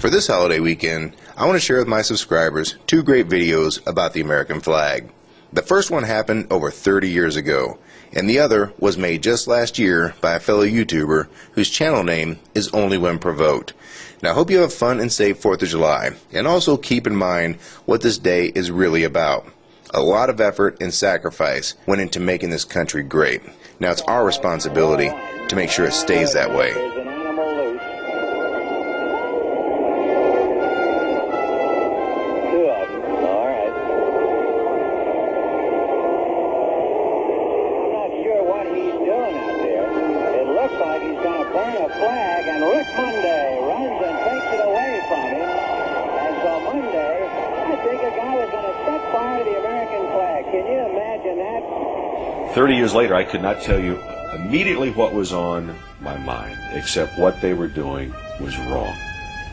For this holiday weekend, I want to share with my subscribers two great videos about the American flag. The first one happened over 30 years ago, and the other was made just last year by a fellow YouTuber whose channel name is Only When Provoked. Now, I hope you have a fun and safe 4th of July, and also keep in mind what this day is really about. A lot of effort and sacrifice went into making this country great. Now it's our responsibility to make sure it stays that way. Flag, and Rick Monday runs and takes it away from him. And so Monday, I think a guy was going to set fire to the American flag. Can you imagine that? 30 years later, I could not tell you immediately what was on my mind, except what they were doing was wrong.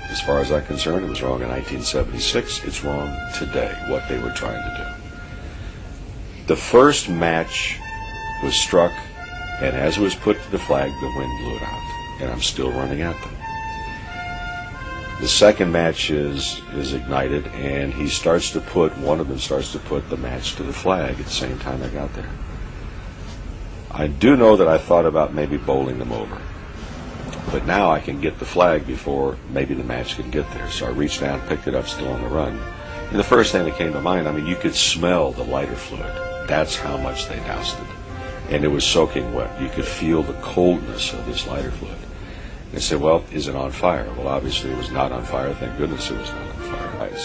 As far as I'm concerned, it was wrong in 1976. It's wrong today, what they were trying to do. The first match was struck, and as it was put to the flag, the wind blew it out. And I'm still running at them. The second match is ignited, and one of them starts to put the match to the flag at the same time I got there. I do know that I thought about maybe bowling them over, but now I can get the flag before maybe the match can get there. So I reached down, picked it up, still on the run. And the first thing that came to mind, I mean, you could smell the lighter fluid. That's how much they doused it. And it was soaking wet. You could feel the coldness of this lighter fluid. They said, well, is it on fire? Well, obviously it was not on fire. Thank goodness it was not on fire.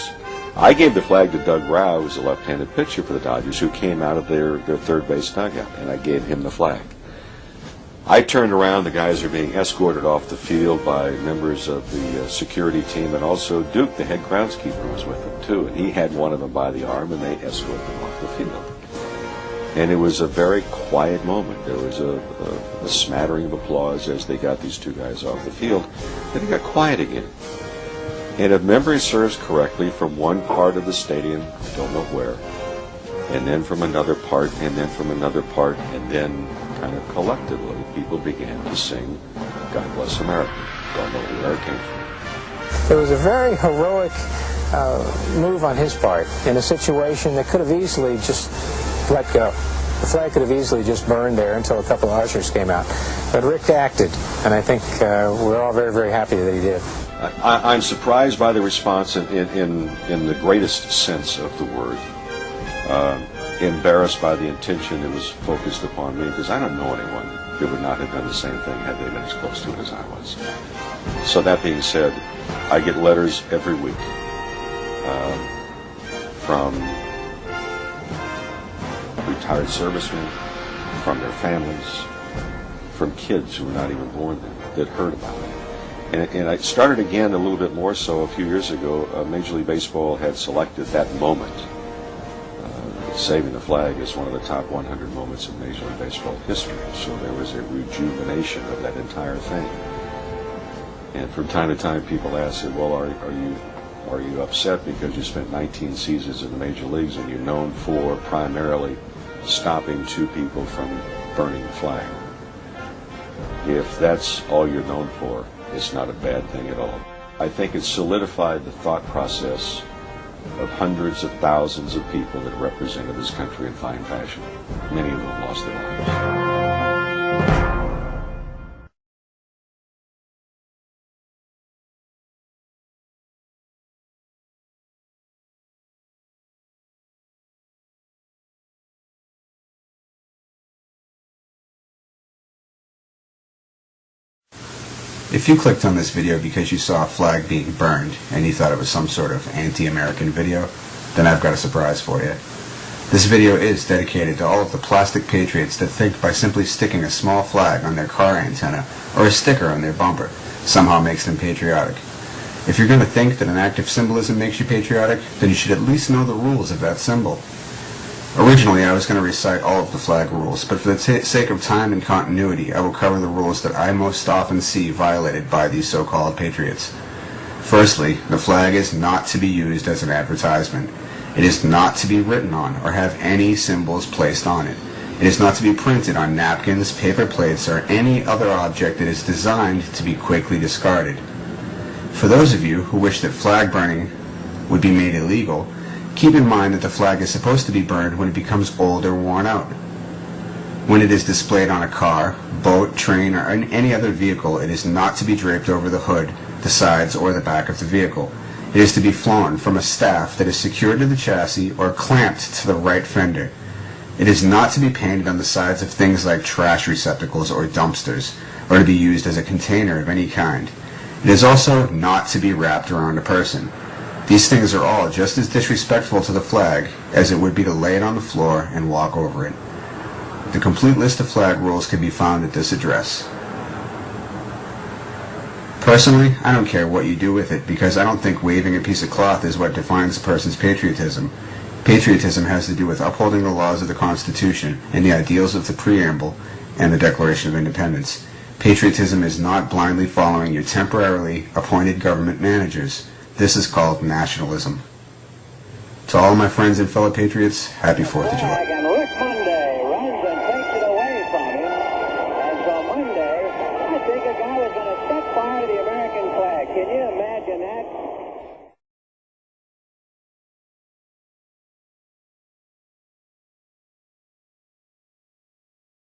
I gave the flag to Doug Rau, who was a left-handed pitcher for the Dodgers, who came out of their third base dugout, and I gave him the flag. I turned around. The guys are being escorted off the field by members of the security team, and also Duke, the head groundskeeper, was with them, too. And he had one of them by the arm, and they escorted them off the field. And it was a very quiet moment. There was a smattering of applause as they got these two guys off the field. Then it got quiet again. And if memory serves correctly, from one part of the stadium, I don't know where, and then from another part, and then from another part, and then kind of collectively, people began to sing God Bless America. Don't know where it came from. It was a very heroic move on his part in a situation that could have easily just let go. The flag could have easily just burned there until a couple of ushers came out. But Rick acted, and I think we're all very, very happy that he did. I'm surprised by the response in the greatest sense of the word. Embarrassed by the intention that was focused upon me, because I don't know anyone that would not have done the same thing had they been as close to it as I was. So that being said, I get letters every week from retired servicemen, from their families, from kids who were not even born then, that heard about it. And I started again a little bit more so a few years ago. Major League Baseball had selected that moment, saving the flag, as one of the top 100 moments in Major League Baseball history. So there was a rejuvenation of that entire thing. And from time to time people ask, well, are you upset because you spent 19 seasons in the major leagues and you're known for primarily stopping two people from burning the flag? If that's all you're known for, it's not a bad thing at all. I think it solidified the thought process of hundreds of thousands of people that represented this country in fine fashion. Many of them lost their lives. If you clicked on this video because you saw a flag being burned and you thought it was some sort of anti-American video, then I've got a surprise for you. This video is dedicated to all of the plastic patriots that think by simply sticking a small flag on their car antenna or a sticker on their bumper somehow makes them patriotic. If you're going to think that an act of symbolism makes you patriotic, then you should at least know the rules of that symbol. Originally, I was going to recite all of the flag rules, but for the sake of time and continuity, I will cover the rules that I most often see violated by these so-called patriots. Firstly, the flag is not to be used as an advertisement. It is not to be written on or have any symbols placed on it. It is not to be printed on napkins, paper plates, or any other object that is designed to be quickly discarded. For those of you who wish that flag burning would be made illegal, keep in mind that the flag is supposed to be burned when it becomes old or worn out. When it is displayed on a car, boat, train, or any other vehicle, it is not to be draped over the hood, the sides, or the back of the vehicle. It is to be flown from a staff that is secured to the chassis or clamped to the right fender. It is not to be painted on the sides of things like trash receptacles or dumpsters, or to be used as a container of any kind. It is also not to be wrapped around a person. These things are all just as disrespectful to the flag as it would be to lay it on the floor and walk over it. The complete list of flag rules can be found at this address. Personally, I don't care what you do with it, because I don't think waving a piece of cloth is what defines a person's patriotism. Patriotism has to do with upholding the laws of the Constitution and the ideals of the Preamble and the Declaration of Independence. Patriotism is not blindly following your temporarily appointed government managers. This is called nationalism. To all my friends and fellow patriots, happy 4th of July. And Rick Monday runs and takes it away from him. And so Monday, I think a guy was going to set fire to the American flag. Can you imagine that?